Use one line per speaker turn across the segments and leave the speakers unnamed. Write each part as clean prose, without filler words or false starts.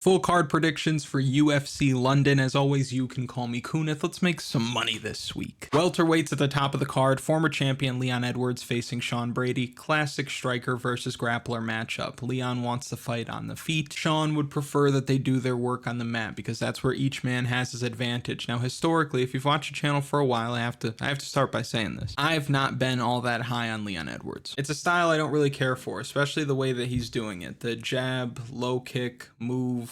Full card predictions for UFC London. As always, you can call me Kunith. Let's make some money this week. Welterweights at the top of the card. Former champion Leon Edwards facing Sean Brady. Classic striker versus grappler matchup. Leon wants to fight on the feet. Sean would prefer that they do their work on the mat because that's where each man has his advantage. Now, historically, if you've watched the channel for a while, I have to start by saying this. I've not been all that high on Leon Edwards. It's a style I don't really care for, especially the way that he's doing it. The jab, low kick, move,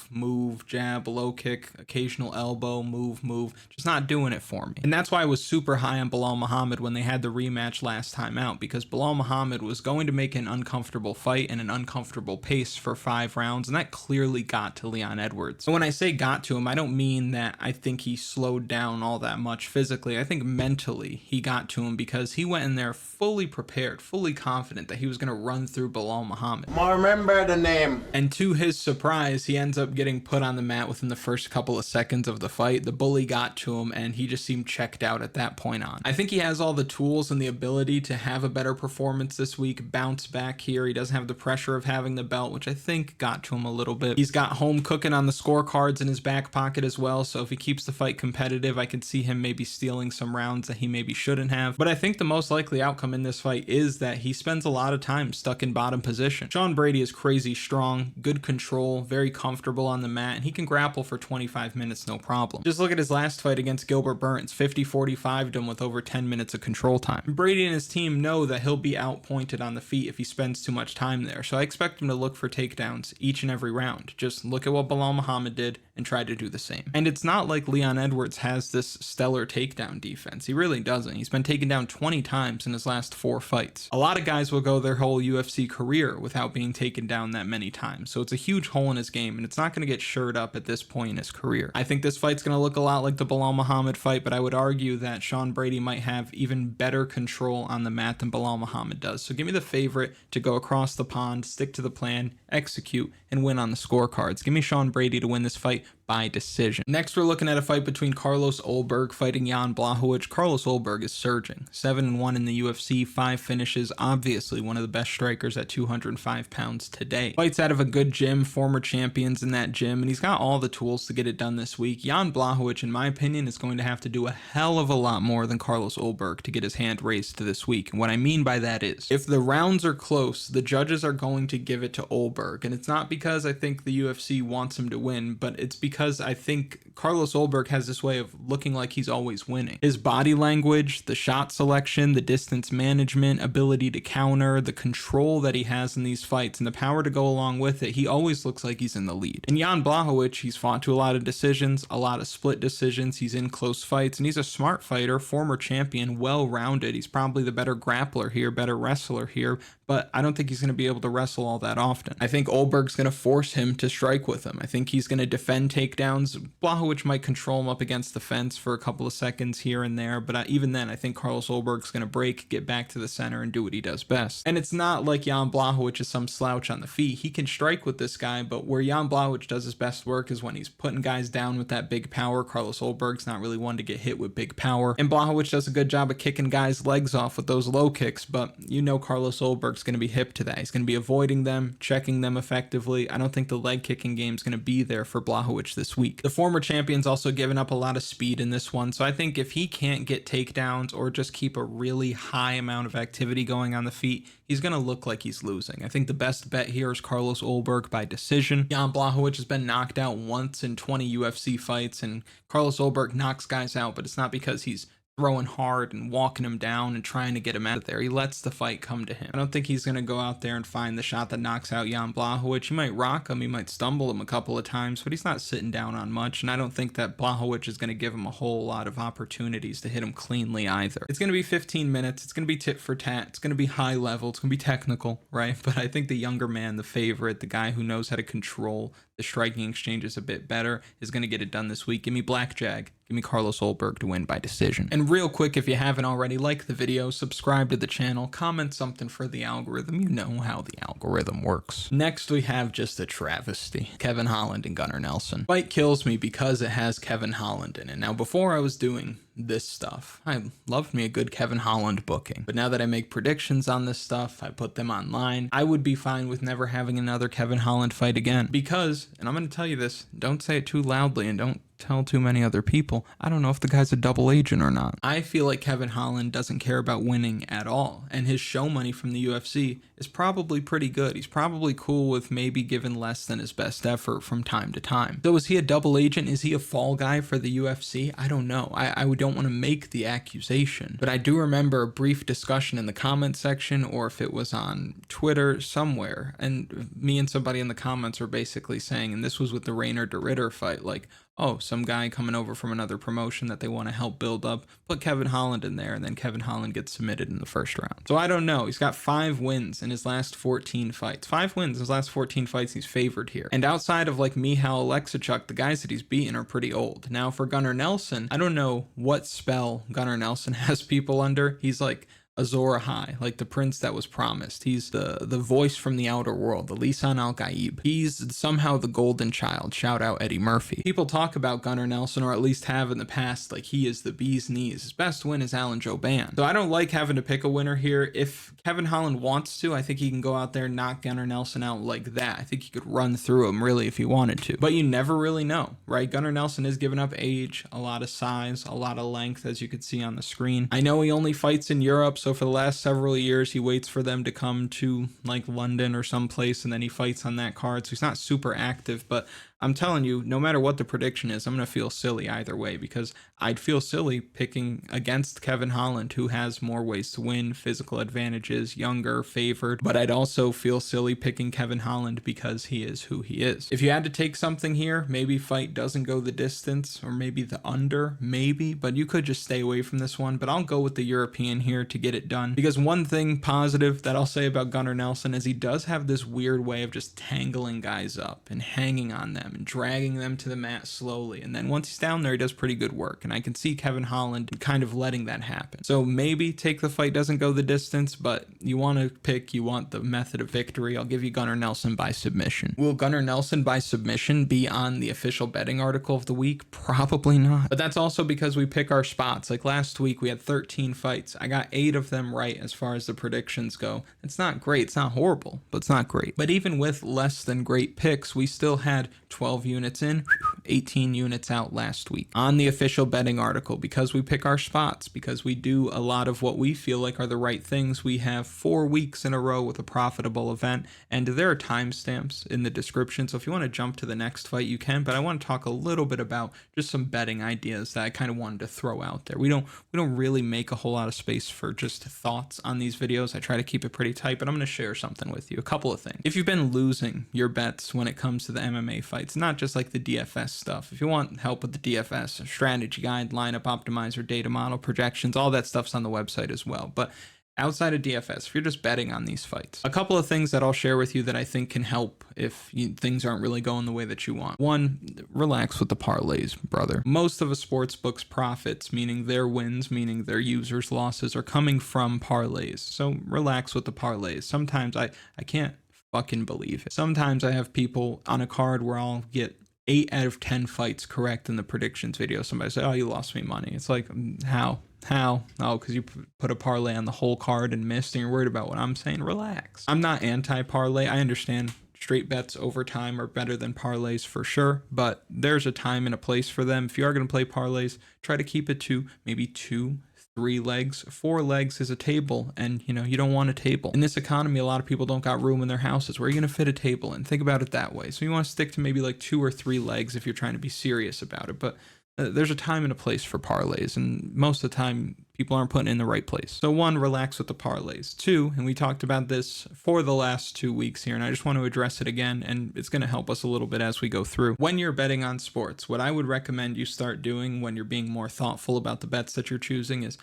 jab, low kick, occasional elbow, move, just not doing it for me. And that's why I was super high on Belal Muhammad when they had the rematch last time out, because Belal Muhammad was going to make an uncomfortable fight and an uncomfortable pace for 5 rounds, and that clearly got to Leon Edwards. And when I say got to him, I don't mean that I think he slowed down all that much physically. I think mentally he got to him because he went in there fully prepared, fully confident that he was going to run through Belal Muhammad.
Remember the name.
And to his surprise, he ends up getting put on the mat within the first couple of seconds of the fight. The bully got to him and he just seemed checked out at that point on. I think he has all the tools and the ability to have a better performance this week, bounce back here. He doesn't have the pressure of having the belt, which I think got to him a little bit. He's got home cooking on the scorecards in his back pocket as well, so if he keeps the fight competitive, I could see him maybe stealing some rounds that he maybe shouldn't have. But I think the most likely outcome in this fight is that he spends a lot of time stuck in bottom position. Sean Brady is crazy strong, good control, very comfortable on the mat, and he can grapple for 25 minutes no problem. Just look at his last fight against Gilbert Burns, 50-45'd him with over 10 minutes of control time. Brady and his team know that he'll be outpointed on the feet if he spends too much time there, so I expect him to look for takedowns each and every round. Just look at what Belal Muhammad did and try to do the same. And it's not like Leon Edwards has this stellar takedown defense. He really doesn't. He's been taken down 20 times in his last 4 fights. A lot of guys will go their whole UFC career without being taken down that many times, so it's a huge hole in his game, and it's not going to get shored up at this point in his career. I think this fight's going to look a lot like the Belal Muhammad fight, but I would argue that Sean Brady might have even better control on the mat than Belal Muhammad does. So give me the favorite to go across the pond, stick to the plan, execute, and win on the scorecards. Give me Sean Brady to win this fight by decision. Next, we're looking at a fight between Carlos Ulberg fighting Jan Blachowicz. Carlos Ulberg is surging. 7-1 in the UFC, 5 finishes, obviously one of the best strikers at 205 pounds today. Fights out of a good gym, former champions in that gym, and he's got all the tools to get it done this week. Jan Blachowicz, in my opinion, is going to have to do a hell of a lot more than Carlos Ulberg to get his hand raised to this week. And what I mean by that is, if the rounds are close, the judges are going to give it to Ulberg. And it's not because I think the UFC wants him to win, but it's because I think Carlos Ulberg has this way of looking like he's always winning. His body language, the shot selection, the distance management, ability to counter, the control that he has in these fights, and the power to go along with it, he always looks like he's in the lead. And Jan Blachowicz, he's fought to a lot of decisions, a lot of split decisions, he's in close fights, and he's a smart fighter, former champion, well-rounded. He's probably the better grappler here, better wrestler here, but I don't think he's going to be able to wrestle all that often. I think Ulberg's going to force him to strike with him. I think he's going to defend takedowns. Blachowicz might control him up against the fence for a couple of seconds here and there, but even then, I think Carlos Ulberg's going to break, get back to the center, and do what he does best. And it's not like Jan Blachowicz is some slouch on the feet. He can strike with this guy, but where Jan Blachowicz does his best work is when he's putting guys down with that big power. Carlos Ulberg's not really one to get hit with big power, and Blachowicz does a good job of kicking guys' legs off with those low kicks, but you know Carlos Ulberg's going to be hip to that. He's going to be avoiding them, checking them effectively. I don't think the leg kicking game is going to be there for Blachowicz this week. The former champion's also given up a lot of speed in this one, so I think if he can't get takedowns or just keep a really high amount of activity going on the feet, he's going to look like he's losing. I think the best bet here is Carlos Ulberg by decision. Jan Blachowicz has been knocked out once in 20 UFC fights, and Carlos Ulberg knocks guys out, but it's not because he's throwing hard and walking him down and trying to get him out of there. He lets the fight come to him. I don't think he's going to go out there and find the shot that knocks out Jan Blachowicz. He might rock him, he might stumble him a couple of times, but he's not sitting down on much, and I don't think that Blachowicz is going to give him a whole lot of opportunities to hit him cleanly either. It's going to be 15 minutes, it's going to be tit for tat, it's going to be high level, it's going to be technical, right? But I think the younger man, the favorite, the guy who knows how to control the striking exchanges a bit better, is going to get it done this week. Give me Blackjack. Give me Carlos Ulberg to win by decision. And real quick, if you haven't already, like the video, subscribe to the channel, comment something for the algorithm. You know how the algorithm works. Next, we have just a travesty. Kevin Holland and Gunnar Nelson. Fight kills me because it has Kevin Holland in it. Now, before I was doing this stuff. I loved me a good Kevin Holland booking. But now that I make predictions on this stuff, I put them online, I would be fine with never having another Kevin Holland fight again. Because, and I'm going to tell you this, don't say it too loudly and don't tell too many other people, I don't know if the guy's a double agent or not. I feel like Kevin Holland doesn't care about winning at all, and his show money from the UFC is probably pretty good. He's probably cool with maybe giving less than his best effort from time to time. So is he a double agent? Is he a fall guy for the UFC? I don't know. I don't want to make the accusation, but I do remember a brief discussion in the comment section, or if it was on Twitter somewhere, and me and somebody in the comments were basically saying, and this was with the Rayner de Ritter fight, like, oh, some guy coming over from another promotion that they want to help build up, put Kevin Holland in there, and then Kevin Holland gets submitted in the first round. So I don't know. He's got 5 wins in his last 14 fights. 5 wins in his last 14 fights. He's favored here. And outside of like Michal Alexichuk, the guys that he's beaten are pretty old. Now for Gunnar Nelson, I don't know what spell Gunnar Nelson has people under. He's like Azor Ahai, like the prince that was promised. He's the voice from the outer world, the Lisan al-Gaib. He's somehow the golden child. Shout out Eddie Murphy. People talk about Gunnar Nelson, or at least have in the past, like he is the bee's knees. His best win is Alan Jouban. So I don't like having to pick a winner here. If Kevin Holland wants to, I think he can go out there and knock Gunnar Nelson out like that. I think he could run through him really if he wanted to. But you never really know, right? Gunnar Nelson is giving up age, a lot of size, a lot of length, as you could see on the screen. I know he only fights in Europe, so for the last several years he waits for them to come to like London or someplace, and then he fights on that card, so he's not super active. But I'm telling you, no matter what the prediction is, I'm going to feel silly either way, because I'd feel silly picking against Kevin Holland, who has more ways to win, physical advantages, younger, favored, but I'd also feel silly picking Kevin Holland because he is who he is. If you had to take something here, maybe fight doesn't go the distance, or maybe the under, maybe, but you could just stay away from this one. But I'll go with the European here to get it done, because one thing positive that I'll say about Gunnar Nelson is he does have this weird way of just tangling guys up and hanging on them and dragging them to the mat slowly, and then once he's down there he does pretty good work, and I can see Kevin Holland kind of letting that happen. So maybe take the fight doesn't go the distance, but you want to pick, you want the method of victory. I'll give you Gunnar Nelson by submission. Will Gunnar Nelson by submission be on the official betting article of the week? Probably not, but that's also because we pick our spots. Like last week we had 13 fights. I got 8 of them right as far as the predictions go. It's not great, it's not horrible, but it's not great. But even with less than great picks, we still had 12 units in, 18 units out last week on the official betting article, because we pick our spots, because we do a lot of what we feel like are the right things. We have 4 weeks in a row with a profitable event, and there are timestamps in the description, so if you want to jump to the next fight you can. But I want to talk a little bit about just some betting ideas that I kind of wanted to throw out there. We don't really make a whole lot of space for just thoughts on these videos. I try to keep it pretty tight, but I'm going to share something with you. A couple of things. If you've been losing your bets when it comes to the MMA fights, not just like the DFS stuff. If you want help with the DFS, strategy guide, lineup optimizer, data model, projections, all that stuff's on the website as well. But outside of DFS, if you're just betting on these fights, a couple of things that I'll share with you that I think can help if things aren't really going the way that you want. One, relax with the parlays, brother. Most of a sports book's profits, meaning their wins, meaning their users' losses, are coming from parlays. So relax with the parlays. Sometimes I can't fucking believe it. Sometimes I have people on a card where I'll get 8 out of 10 fights correct in the predictions video. Somebody say, oh, you lost me money. It's like, how? Oh, because you put a parlay on the whole card and missed, and you're worried about what I'm saying? Relax. I'm not anti-parlay. I understand straight bets over time are better than parlays for sure, but there's a time and a place for them. If you are going to play parlays, try to keep it to maybe 2, 3 legs. 4 legs is a table, and you don't want a table. In this economy, a lot of people don't got room in their houses. Where are you going to fit a table in? Think about it that way. So you want to stick to maybe like 2 or 3 legs if you're trying to be serious about it. But there's a time and a place for parlays, and most of the time people aren't putting it in the right place. So 1, relax with the parlays. 2, and we talked about this for the last 2 weeks here, and I just want to address it again, and it's going to help us a little bit as we go through. When you're betting on sports, what I would recommend you start doing when you're being more thoughtful about the bets that you're choosing is,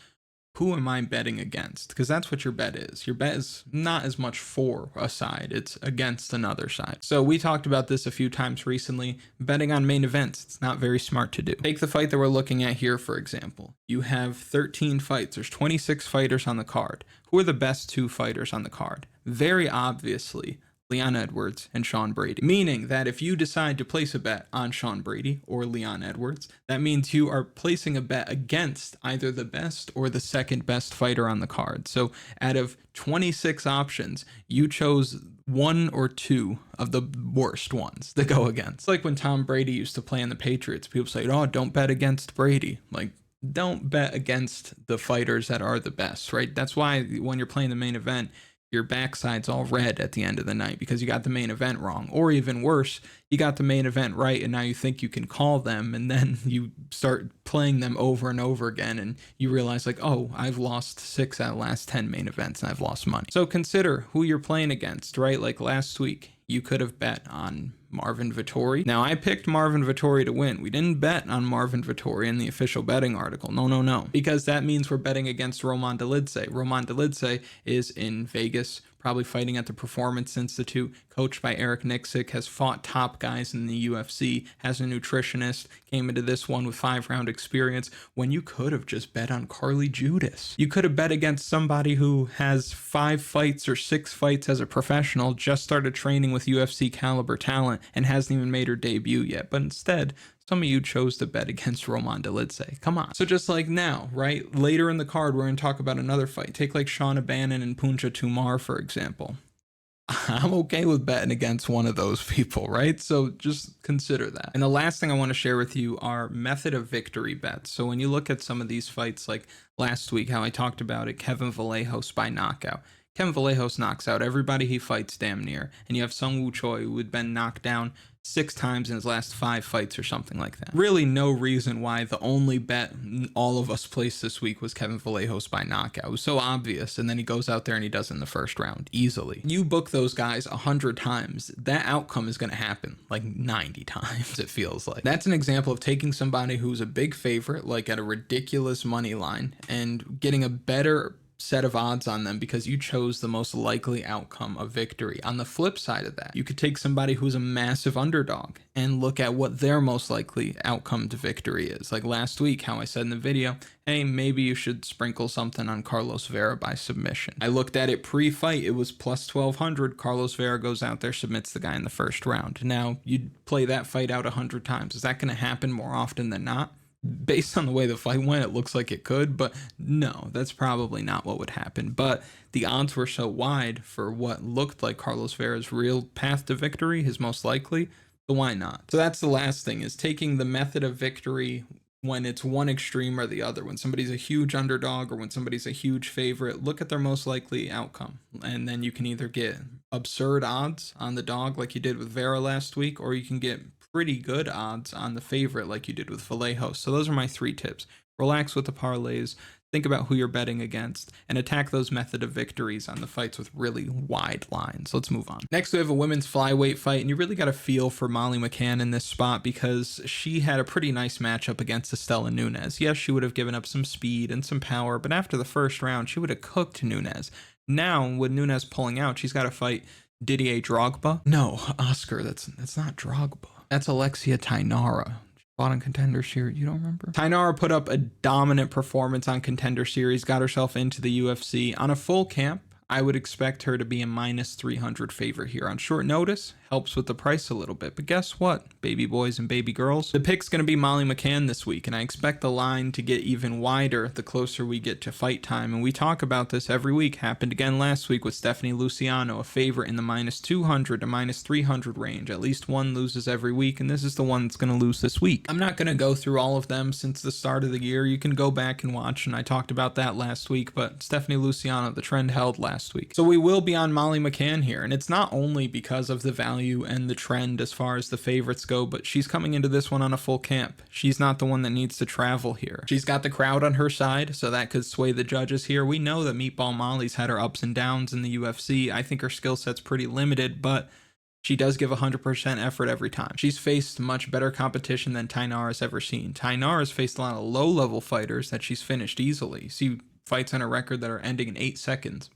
who am I betting against? Because that's what your bet is. Your bet is not as much for a side, it's against another side. So we talked about this a few times recently. Betting on main events, it's not very smart to do. Take the fight that we're looking at here, for example. You have 13 fights. There's 26 fighters on the card. Who are the best 2 fighters on the card? Very obviously, Leon Edwards, and Sean Brady. Meaning that if you decide to place a bet on Sean Brady or Leon Edwards, that means you are placing a bet against either the best or the second best fighter on the card. So out of 26 options, you chose one or two of the worst ones to go against. It's like when Tom Brady used to play in the Patriots, people say, oh, don't bet against Brady. Like, don't bet against the fighters that are the best, right? That's why when you're playing the main event, your backside's all red at the end of the night because you got the main event wrong. Or even worse, you got the main event right and now you think you can call them, and then you start playing them over and over again and you realize like, oh, I've lost 6 out of the last 10 main events and I've lost money. So consider who you're playing against, right? Like last week, you could have bet on Marvin Vettori. Now, I picked Marvin Vettori to win. We didn't bet on Marvin Vettori in the official betting article. No. Because that means we're betting against Roman Dolidze. Roman Dolidze is in Vegas, probably fighting at the Performance Institute, coached by Eric Nixick, has fought top guys in the UFC, has a nutritionist, came into this one with 5-round experience, when you could have just bet on Carly Judas. You could have bet against somebody who has 5 fights or 6 fights as a professional, just started training with UFC caliber talent, and hasn't even made her debut yet. But instead, some of you chose to bet against Roman Dolidze. Come on. So just like now, right? Later in the card, we're going to talk about another fight. Take like Shauna Bannon and Puja Tomar, for example. I'm okay with betting against one of those people, right? So just consider that. And the last thing I want to share with you are method of victory bets. So when you look at some of these fights, like last week, how I talked about it, Kevin Vallejos by knockout. Kevin Vallejos knocks out everybody he fights damn near. And you have Sung Woo Choi, who had been knocked down 6 times in his last 5 fights or something like that. Really no reason why the only bet all of us placed this week was Kevin Vallejos by knockout. It was so obvious, and then he goes out there and he does it in the first round, easily. You book those guys 100 times, that outcome is going to happen like 90 times, it feels like. That's an example of taking somebody who's a big favorite, like at a ridiculous money line, and getting a better set of odds on them because you chose the most likely outcome of victory. On the flip side of that, you could take somebody who's a massive underdog and look at what their most likely outcome to victory is. Like last week, how I said in the video, hey, maybe you should sprinkle something on Carlos Vera by submission. I looked at it pre-fight, it was plus 1200. Carlos Vera goes out there, submits the guy in the first round. Now, you'd play that fight out 100 times. Is that going to happen more often than not? Based on the way the fight went, it looks like it could, but no, that's probably not what would happen. But the odds were so wide for what looked like Carlos Vera's real path to victory, his most likely, so why not? So that's the last thing, is taking the method of victory when it's one extreme or the other. When somebody's a huge underdog or when somebody's a huge favorite, look at their most likely outcome. And then you can either get absurd odds on the dog like you did with Vera last week, or you can get pretty good odds on the favorite like you did with Vallejos. So those are my 3 tips. Relax with the parlays, think about who you're betting against, and attack those method of victories on the fights with really wide lines. Let's move on. Next, we have a women's flyweight fight, and you really got to feel for Molly Mccann in this spot because she had a pretty nice matchup against Estela Nunes. Yes, she would have given up some speed and some power, but after the first round, she would have cooked Nunes. Now, with Nunes pulling out, she's got to fight Didier Drogba. No, Oscar, that's not Drogba. That's Alexia Thainara. She fought on Contender Series. You don't remember? Thainara put up a dominant performance on Contender Series, got herself into the UFC. On a full camp, I would expect her to be a minus 300 favorite here. On short notice, helps with the price a little bit. But guess what, baby boys and baby girls? The pick's going to be Molly Mccann this week, and I expect the line to get even wider the closer we get to fight time. And we talk about this every week. Happened again last week with Stephanie Luciano, a favorite in the minus 200 to minus 300 range. At least one loses every week, and this is the one that's going to lose this week. I'm not going to go through all of them since the start of the year. You can go back and watch, and I talked about that last week, but Stephanie Luciano, the trend held last week. So we will be on Molly Mccann here, and it's not only because of the value and the trend as far as the favorites go, but she's coming into this one on a full camp. She's not the one that needs to travel here. She's got the crowd on her side, so that could sway the judges here. We know that Meatball Molly's had her ups and downs in the UFC. I think her skill set's pretty limited, but she does give 100% effort every time. She's faced much better competition than Thainara's ever seen. Thainara's faced a lot of low-level fighters that she's finished easily. See fights on her record that are ending in 8 seconds.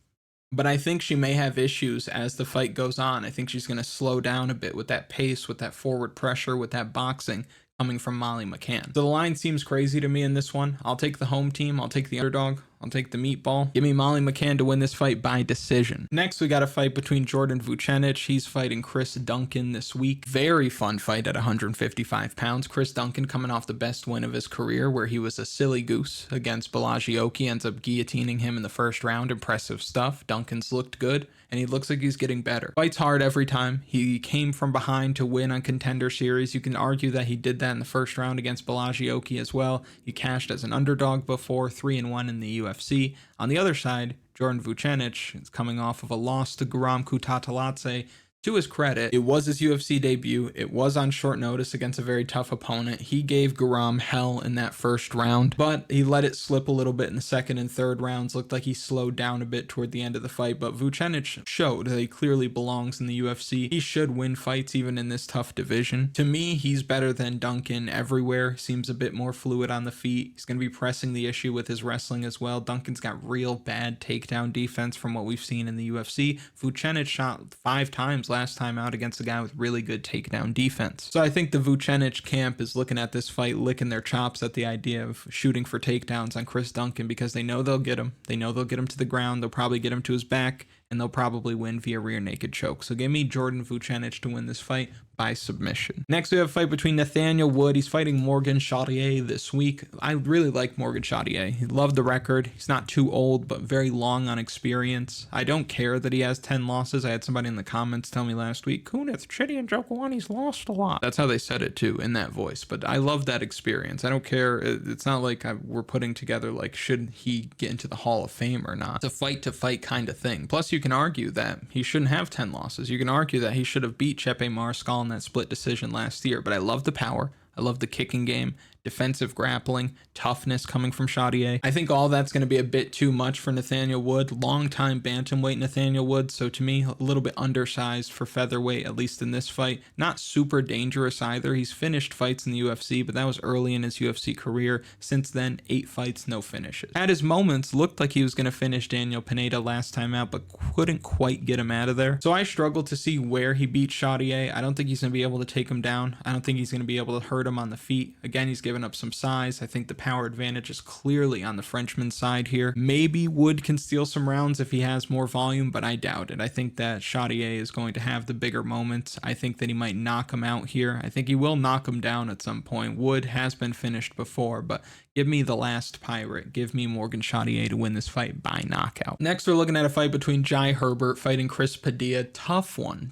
But I think she may have issues as the fight goes on. I think she's going to slow down a bit with that pace, with that forward pressure, with that boxing coming from Molly Mccann. So the line seems crazy to me in this one. I'll take the home team. I'll take the underdog. I'll take the meatball. Give me Molly Mccann to win this fight by decision. Next, we got a fight between Jordan Vucenic. He's fighting Chris Duncan this week. Very fun fight at 155 pounds. Chris Duncan coming off the best win of his career, where he was a silly goose against Blachowicz, ends up guillotining him in the first round. Impressive stuff. Duncan's looked good, and he looks like he's getting better. Fights hard every time. He came from behind to win on Contender Series. You can argue that he did that in the first round against Blachowicz as well. He cashed as an underdog before, 3-1 in the UFC. On the other side, Jordan Vucenic is coming off of a loss to Guram Kutateladze. To his credit, it was his UFC debut. It was on short notice against a very tough opponent. He gave Guram hell in that first round, but he let it slip a little bit in the second and third rounds. Looked like he slowed down a bit toward the end of the fight, but Vucenic showed that he clearly belongs in the UFC. He should win fights even in this tough division. To me, he's better than Duncan everywhere. Seems a bit more fluid on the feet. He's going to be pressing the issue with his wrestling as well. Duncan's got real bad takedown defense from what we've seen in the UFC. Vucenic shot 5 times last time out against a guy with really good takedown defense. So I think the Vucenic camp is looking at this fight, licking their chops at the idea of shooting for takedowns on Chris Duncan, because they know they'll get him. They know they'll get him to the ground. They'll probably get him to his back, and they'll probably win via rear naked choke. So give me Jordan Vucenic to win this fight by submission. Next, we have a fight between Nathaniel Wood. He's fighting Morgan Charriere this week. I really like Morgan Charriere. He loved the record. He's not too old, but very long on experience. I don't care that he has 10 losses. I had somebody in the comments tell me last week, Kunith, Chitty and Jokawani's lost a lot. That's how they said it too, in that voice. But I love that experience. I don't care. It's not like we're putting together like, should he get into the Hall of Fame or not? It's a fight to fight kind of thing. Plus, you can argue that he shouldn't have 10 losses. You can argue that he should have beat Chepe Mariscal in that split decision last year. But I love the power. I love the kicking game, defensive grappling, toughness coming from Charriere. I think all that's going to be a bit too much for Nathaniel Wood. Long-time bantamweight Nathaniel Wood, so to me, a little bit undersized for featherweight, at least in this fight. Not super dangerous either. He's finished fights in the UFC, but that was early in his UFC career. Since then, 8 fights, no finishes. At his moments, looked like he was going to finish Daniel Pineda last time out, but couldn't quite get him out of there. So I struggle to see where he beat Charriere. I don't think he's going to be able to take him down. I don't think he's going to be able to hurt him on the feet. Again, he's given up some size. I think the power advantage is clearly on the Frenchman's side here. Maybe Wood can steal some rounds if he has more volume, but I doubt it. I think that Charriere is going to have the bigger moments. I think that he might knock him out here. I think he will knock him down at some point. Wood has been finished before, but give me the last pirate. Give me Morgan Charriere to win this fight by knockout. Next, we're looking at a fight between Jai Herbert fighting Chris Padilla. Tough one,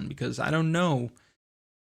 because I don't know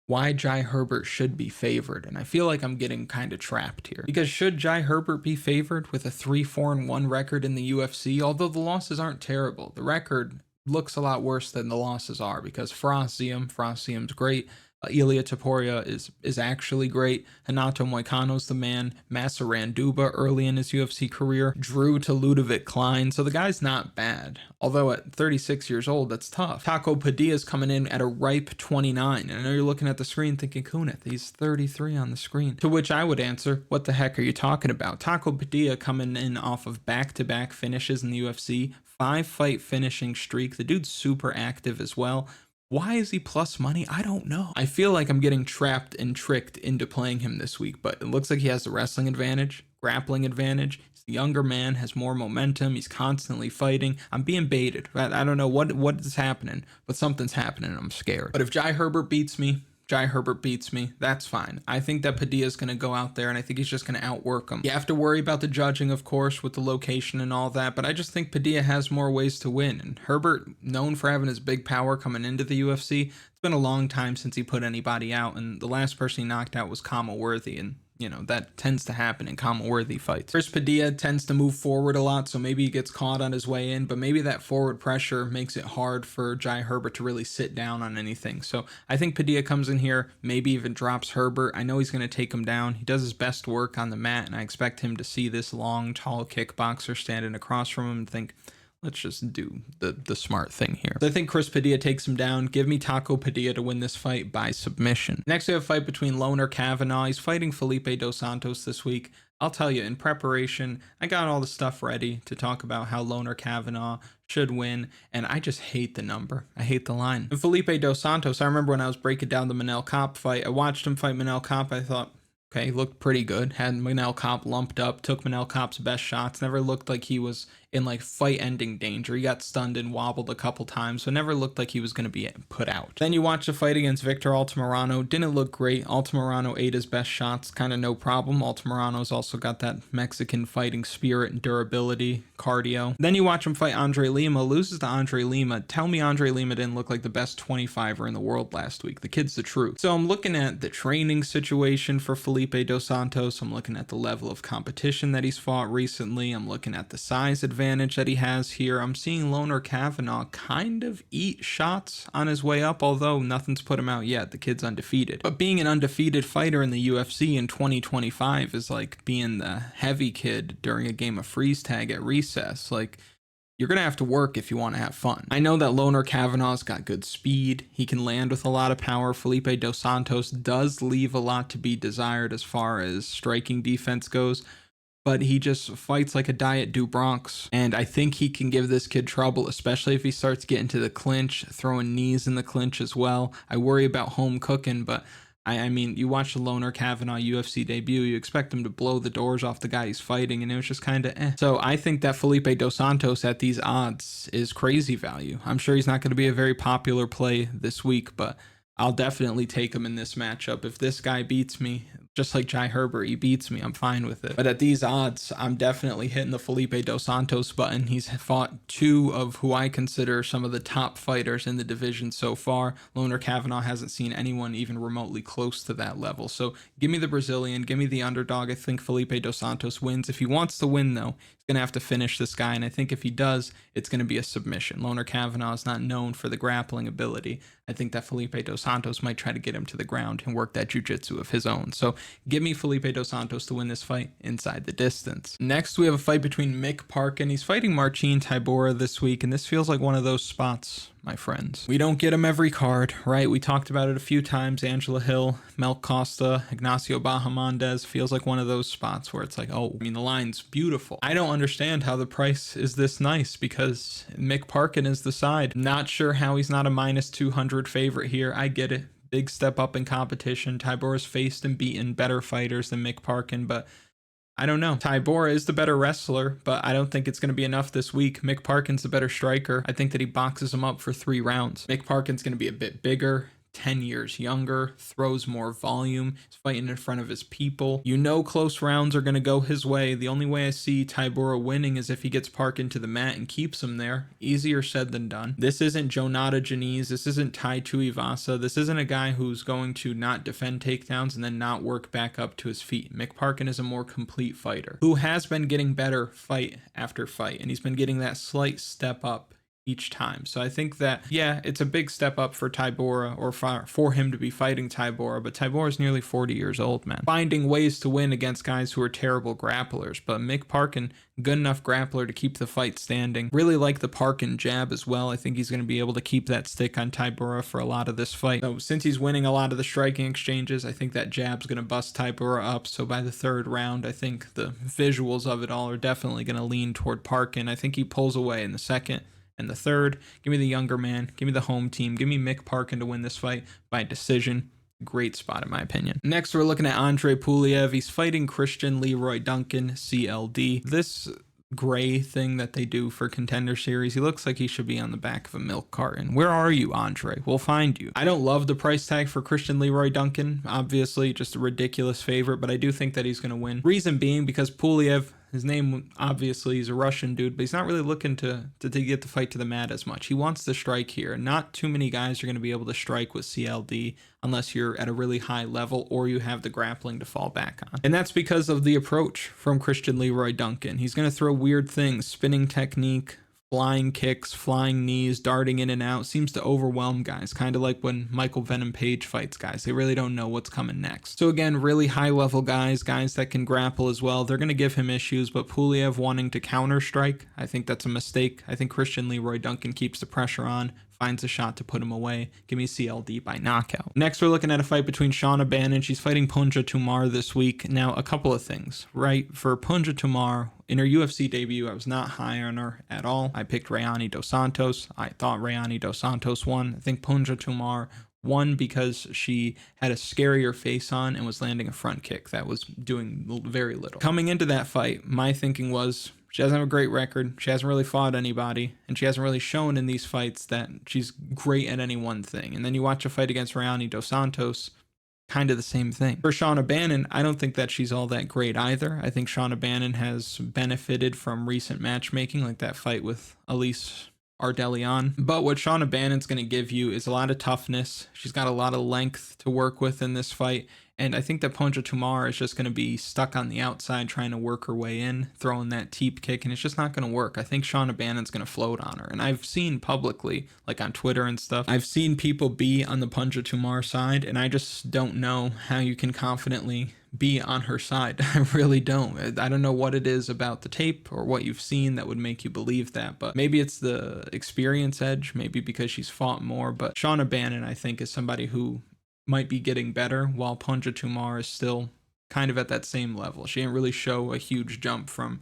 why Jai Herbert should be favored, and I feel like I'm getting kind of trapped here. Because should Jai Herbert be favored with a 3-4-1 record in the UFC? Although the losses aren't terrible, the record looks a lot worse than the losses are, because Froszium's great. Ilia Topuria is actually great. Hanato Moicano's the man. Massaranduba early in his UFC career. Drew to Ludovic Klein. So the guy's not bad. Although at 36 years old, that's tough. Taco Padilla's coming in at a ripe 29. And I know you're looking at the screen thinking, Kunith, he's 33 on the screen. To which I would answer, what the heck are you talking about? Taco Padilla coming in off of back-to-back finishes in the UFC. 5-fight finishing streak. The dude's super active as well. Why is he plus money? I don't know. I feel like I'm getting trapped and tricked into playing him this week, but it looks like he has the wrestling advantage, grappling advantage. He's a younger man, has more momentum. He's constantly fighting. I'm being baited. I don't know what is happening, but something's happening. I'm scared. But if Jai Herbert beats me, that's fine. I think that Padilla's going to go out there, and I think he's just going to outwork him. You have to worry about the judging, of course, with the location and all that, but I just think Padilla has more ways to win. And Herbert, known for having his big power coming into the UFC, it's been a long time since he put anybody out, and the last person he knocked out was Kama Worthy, and you know, that tends to happen in Kama-worthy fights. Chris Padilla tends to move forward a lot, so maybe he gets caught on his way in, but maybe that forward pressure makes it hard for Jai Herbert to really sit down on anything. So I think Padilla comes in here, maybe even drops Herbert. I know he's going to take him down. He does his best work on the mat, and I expect him to see this long, tall kickboxer standing across from him and think, let's just do the smart thing here. So I think Chris Padilla takes him down. Give me Taco Padilla to win this fight by submission. Next, we have a fight between Loughran Kavanagh. He's fighting Felipe dos Santos this week. I'll tell you, in preparation, I got all the stuff ready to talk about how Loughran Kavanagh should win, and I just hate the number. I hate the line. And Felipe dos Santos, I remember when I was breaking down the Manel Kopp fight, I watched him fight Manel Kopp. I thought, Okay, looked pretty good. Had Manel Kopp lumped up, took Manel Kopp's best shots. Never looked like he was in like fight-ending danger. He got stunned and wobbled a couple times, so never looked like he was going to be put out. Then you watch the fight against Victor Altamirano. Didn't look great. Altamirano ate his best shots, kind of no problem. Altamirano's also got that Mexican fighting spirit and durability, cardio. Then you watch him fight Andrey Lima. Loses to Andrey Lima. Tell me Andrey Lima didn't look like the best 25er in the world last week. The kid's the truth. So I'm looking at the training situation for Felipe dos Santos. I'm looking at the level of competition that he's fought recently. I'm looking at the size advantage that he has here. I'm seeing Loughran Kavanagh kind of eat shots on his way up, although nothing's put him out yet. The kid's undefeated. But being an undefeated fighter in the UFC in 2025 is like being the heavy kid during a game of freeze tag at recess. Like, you're going to have to work if you want to have fun. I know that Loughran Kavanagh's got good speed. He can land with a lot of power. Felipe dos Santos does leave a lot to be desired as far as striking defense goes, but he just fights like a diet do Bronx. And I think he can give this kid trouble, especially if he starts getting to the clinch, throwing knees in the clinch as well. I worry about home cooking, but I mean, you watch the Loughran Kavanagh UFC debut, you expect him to blow the doors off the guy he's fighting, and it was just kind of So I think that Felipe dos Santos at these odds is crazy value. I'm sure he's not going to be a very popular play this week, but I'll definitely take him in this matchup. If this guy beats me, just like Jai Herbert, he beats me, I'm fine with it. But at these odds, I'm definitely hitting the Felipe dos Santos button. He's fought two of who I consider some of the top fighters in the division so far. Loughran Kavanagh hasn't seen anyone even remotely close to that level. So give me the Brazilian, give me the underdog. I think Felipe dos Santos wins. If he wants to win, though, he's going to have to finish this guy. And I think if he does, it's going to be a submission. Loughran Kavanagh is not known for the grappling ability. I think that Felipe dos Santos might try to get him to the ground and work that jiu-jitsu of his own. So give me Felipe dos Santos to win this fight inside the distance. Next, we have a fight between Mick Parkin. He's fighting Marcin Tybura this week, and this feels like one of those spots, my friends. We don't get him every card, right? We talked about it a few times. Angela Hill, Mel Costa, Ignacio Bahamondes. Feels like one of those spots where it's like, oh, I mean, the line's beautiful. I don't understand how the price is this nice because Mick Parkin is the side. Not sure how he's not a minus 200 favorite here. I get it. Big step up in competition. Tybura's faced and beaten better fighters than Mick Parkin, but I don't know. Tybura is the better wrestler, but I don't think it's going to be enough this week. Mick Parkin's the better striker. I think that he boxes him up for 3 rounds. Mick Parkin's going to be a bit bigger, 10 years younger, throws more volume, he's fighting in front of his people. You know close rounds are going to go his way. The only way I see Tybura winning is if he gets Parkin to the mat and keeps him there. Easier said than done. This isn't Jonata Janice. This isn't Tai Tuivasa. This isn't a guy who's going to not defend takedowns and then not work back up to his feet. Mick Parkin is a more complete fighter who has been getting better fight after fight, and he's been getting that slight step up each time. So I think that, yeah, it's a big step up for Tybura, or for him to be fighting Tybura, but Tybura is nearly 40 years old, man. Finding ways to win against guys who are terrible grapplers, but Mick Parkin, good enough grappler to keep the fight standing. Really like the Parkin jab as well. I think he's going to be able to keep that stick on Tybura for a lot of this fight. So since he's winning a lot of the striking exchanges, I think that jab's going to bust Tybura up. So by the 3rd round, I think the visuals of it all are definitely going to lean toward Parkin. I think he pulls away in the 2nd. And the 3rd, give me the younger man, give me the home team, give me Mick Parkin to win this fight by decision. Great spot in my opinion. Next, we're looking at Andrey Pulyaev. He's fighting Christian Leroy Duncan, CLD. This gray thing that they do for Contender Series, he looks like he should be on the back of a milk carton. Where are you, Andrey? We'll find you. I don't love the price tag for Christian Leroy Duncan. Obviously, just a ridiculous favorite, but I do think that he's going to win. Reason being because Pulyaev, his name, obviously, he's a Russian dude, but he's not really looking to get the fight to the mat as much. He wants to strike here. Not too many guys are going to be able to strike with CLD unless you're at a really high level or you have the grappling to fall back on. And that's because of the approach from Christian Leroy Duncan. He's going to throw weird things, spinning technique, flying kicks, flying knees, darting in and out. Seems to overwhelm guys, kind of like when Michael Venom Page fights guys. They really don't know what's coming next. So again, really high level guys that can grapple as well. They're going to give him issues, but Pulyaev wanting to counter strike, I think that's a mistake. I think Christian Leroy Duncan keeps the pressure on, finds a shot to put him away. Give me CLD by knockout. Next, we're looking at a fight between Shauna Bannon. She's fighting Puja Tomar this week. Now, a couple of things, right? For Puja Tomar, in her UFC debut, I was not high on her at all. I picked Rayani dos Santos. I thought Rayani dos Santos won. I think Puja Tomar One, because she had a scarier face on and was landing a front kick that was doing very little. Coming into that fight, my thinking was, she doesn't have a great record, she hasn't really fought anybody, and she hasn't really shown in these fights that she's great at any one thing. And then you watch a fight against Rayani dos Santos, kind of the same thing. For Shauna Bannon, I don't think that she's all that great either. I think Shauna Bannon has benefited from recent matchmaking, like that fight with Elise Ardelian. But what Shauna Bannon's going to give you is a lot of toughness. She's got a lot of length to work with in this fight. And I think that Puja Tomar is just going to be stuck on the outside trying to work her way in, throwing that teep kick, and it's just not going to work. I think Shauna Bannon's going to float on her. And I've seen publicly, like on Twitter and stuff, I've seen people be on the Puja Tomar side, and I just don't know how you can confidently be on her side. I really don't. I don't know what it is about the tape or what you've seen that would make you believe that, but maybe it's the experience edge, maybe because she's fought more. But Shauna Bannon, I think, is somebody who might be getting better, while Puja Tomar is still kind of at that same level. She didn't really show a huge jump from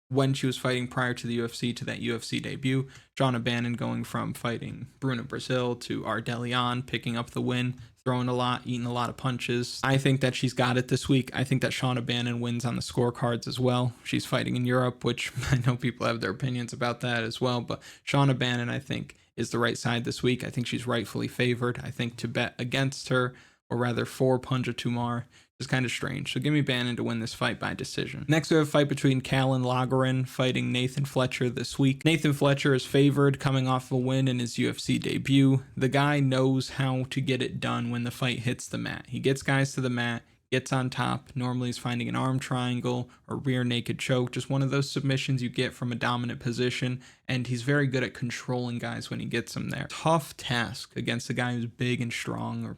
when she was fighting prior to the UFC to that UFC debut. Shauna Bannon going from fighting Bruna Brazil to Ardelian, picking up the win, throwing a lot, eating a lot of punches. I think that she's got it this week. I think that Shauna Bannon wins on the scorecards as well. She's fighting in Europe, which I know people have their opinions about that as well, but Shauna Bannon, I think, is the right side this week. I think she's rightfully favored. I think to bet against her, or rather for Puja Tomar, is kind of strange. So give me Bannon to win this fight by decision. Next, we have a fight between Caolan Loughran fighting Nathan Fletcher this week. Nathan Fletcher is favored, coming off a win in his UFC debut. The guy knows how to get it done when the fight hits the mat. He gets guys to the mat, gets on top. Normally he's finding an arm triangle or rear naked choke, just one of those submissions you get from a dominant position, and he's very good at controlling guys when he gets them there. Tough task against a guy who's big and strong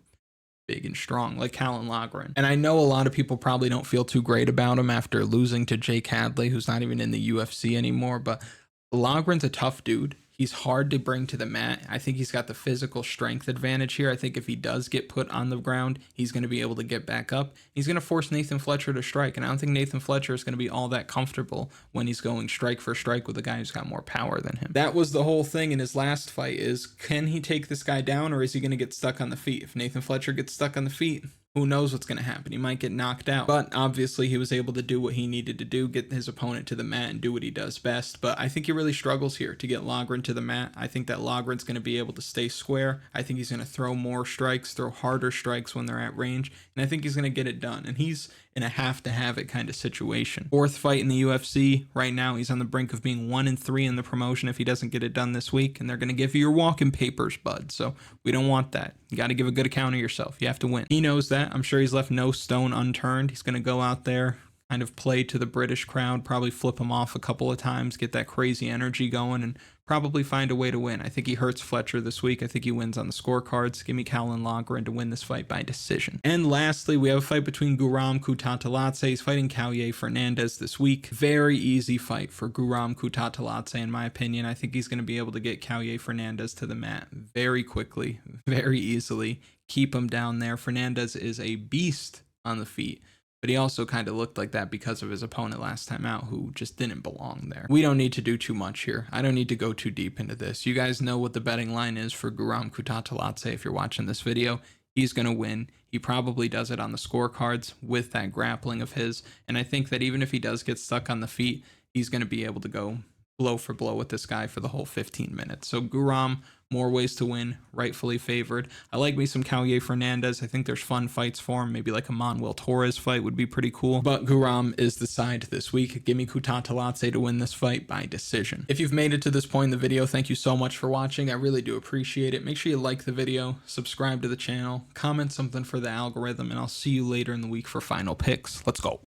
like Caolan Loughran. And I know a lot of people probably don't feel too great about him after losing to Jake Hadley, who's not even in the UFC anymore, but Loughran's a tough dude. He's hard to bring to the mat. I think he's got the physical strength advantage here. I think if he does get put on the ground, he's going to be able to get back up. He's going to force Nathan Fletcher to strike, and I don't think Nathan Fletcher is going to be all that comfortable when he's going strike for strike with a guy who's got more power than him. That was the whole thing in his last fight, is can he take this guy down, or is he going to get stuck on the feet? If Nathan Fletcher gets stuck on the feet, who knows what's going to happen? He might get knocked out. But obviously he was able to do what he needed to do, get his opponent to the mat and do what he does best. But I think he really struggles here to get Loughran to the mat. I think that Loughran's going to be able to stay square. I think he's going to throw more strikes, throw harder strikes when they're at range. And I think he's going to get it done. And he's in a have-to-have-it kind of situation. Fourth fight in the UFC. Right now, he's on the brink of being 1-3 in the promotion if he doesn't get it done this week. And they're going to give you your walking papers, bud. So we don't want that. You got to give a good account of yourself. You have to win. He knows that. I'm sure he's left no stone unturned. He's going to go out there, kind of play to the British crowd, probably flip him off a couple of times, get that crazy energy going, and probably find a way to win. I think he hurts Fletcher this week. I think he wins on the scorecards. Give me Caolan Loughran to win this fight by decision. And lastly, we have a fight between Guram Kutateladze. He's fighting Caolan Fernandez this week. Very easy fight for Guram Kutateladze, in my opinion. I think he's going to be able to get Caolan Fernandez to the mat very quickly, very easily. Keep him down there. Fernandez is a beast on the feet, but he also kind of looked like that because of his opponent last time out, who just didn't belong there. We don't need to do too much here. I don't need to go too deep into this. You guys know what the betting line is for Guram Kutateladze if you're watching this video. He's going to win. He probably does it on the scorecards with that grappling of his. And I think that even if he does get stuck on the feet, he's going to be able to go blow for blow with this guy for the whole 15 minutes. So Guram, more ways to win, rightfully favored. I like me some Caolan Fernandez. I think there's fun fights for him. Maybe like a Manuel Torres fight would be pretty cool. But Guram is the side this week. Give me Kutateladze to win this fight by decision. If you've made it to this point in the video, thank you so much for watching. I really do appreciate it. Make sure you like the video, subscribe to the channel, comment something for the algorithm, and I'll see you later in the week for final picks. Let's go.